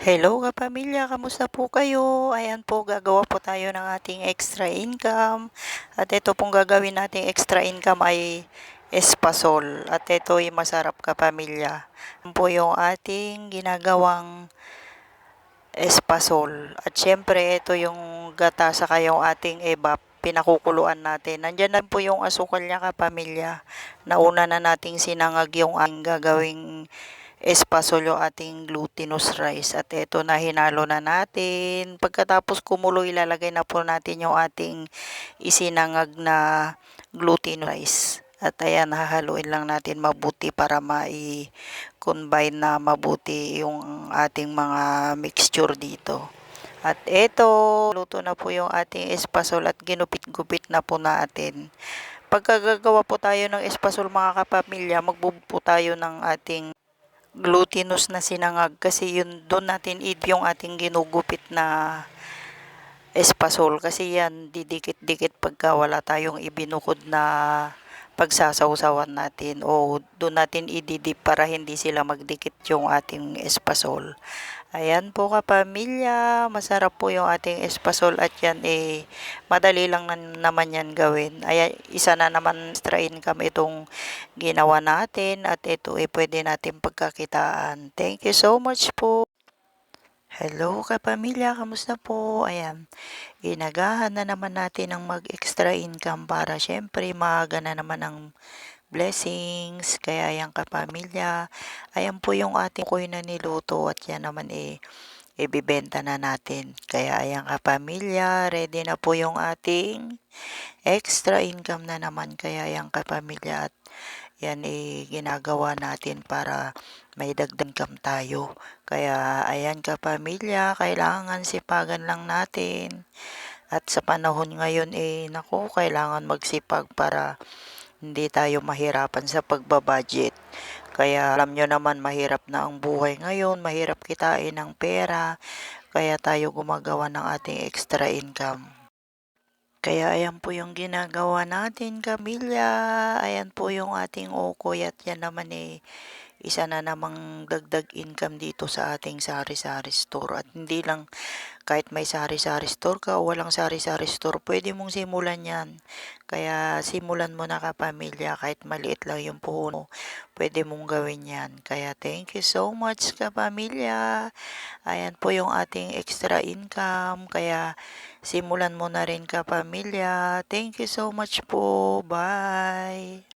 Hello kapamilya, kamusta po kayo? Ayan po, gagawa po tayo ng ating extra income. At ito pong gagawin nating extra income ay espasol. At ito ay masarap kapamilya. Yan po yung ating ginagawang espasol. At syempre, ito yung gata sa yung ating ebap. Pinakukuluan natin. Nandyan na po yung asukal niya kapamilya. Nauna na nating sinangag yung ating gagawing espasol yung ating glutinous rice. At ito na hinalo na natin. Pagkatapos kumulo, ilalagay na po natin yung ating isinangag na glutinous rice. At ayan, hahaluin lang natin mabuti para mai-combine na mabuti yung ating mga mixture dito. At ito, luto na po yung ating espasol at ginupit-gupit na po natin. Pagkagagawa po tayo ng espasol mga kapamilya, magbubo po tayo ng ating glutinous na sinangag kasi yun doon natin yung ating ginugupit na espasol kasi yan didikit-dikit pagka wala tayong ibinukod na pagsasawsawan natin o doon natin ididip para hindi sila magdikit yung ating espasol. Ayan po kapamilya, masarap po yung ating espasol at yan madali lang naman yan gawin. Ayan, isa na naman extra income itong ginawa natin at ito pwede natin pagkakitaan. Thank you so much po. Hello kapamilya, kamusta po? Ayan, inagahan na naman natin ang mag-extra income para syempre maaga na naman ang blessings. Kaya yan kapamilya, ayan po yung ating kuy na niluto at yan naman ibibenta na natin. Kaya ayan kapamilya, ready na po yung ating extra income na naman. Kaya ayan kapamilya at yan ginagawa natin para may dagdag income tayo. Kaya ayan kapamilya, kailangan sipagan lang natin. At sa panahon ngayon naku, kailangan magsipag para hindi tayo mahirapan sa pagbabudget. Kaya alam nyo naman mahirap na ang buhay ngayon, mahirap kitain ng pera. Kaya tayo gumagawa ng ating extra income. Kaya ayan po yung ginagawa natin, Camilla. Ayan po yung ating okoy at yan naman isa na namang dagdag income dito sa ating sari-sari store. At hindi lang kahit may sari-sari store ka o walang sari-sari store, pwede mong simulan yan. Kaya simulan mo na kapamilya, kahit maliit lang yung puhunan mo, pwede mong gawin yan. Kaya thank you so much kapamilya. Ayan po yung ating extra income. Kaya simulan mo na rin kapamilya. Thank you so much po. Bye!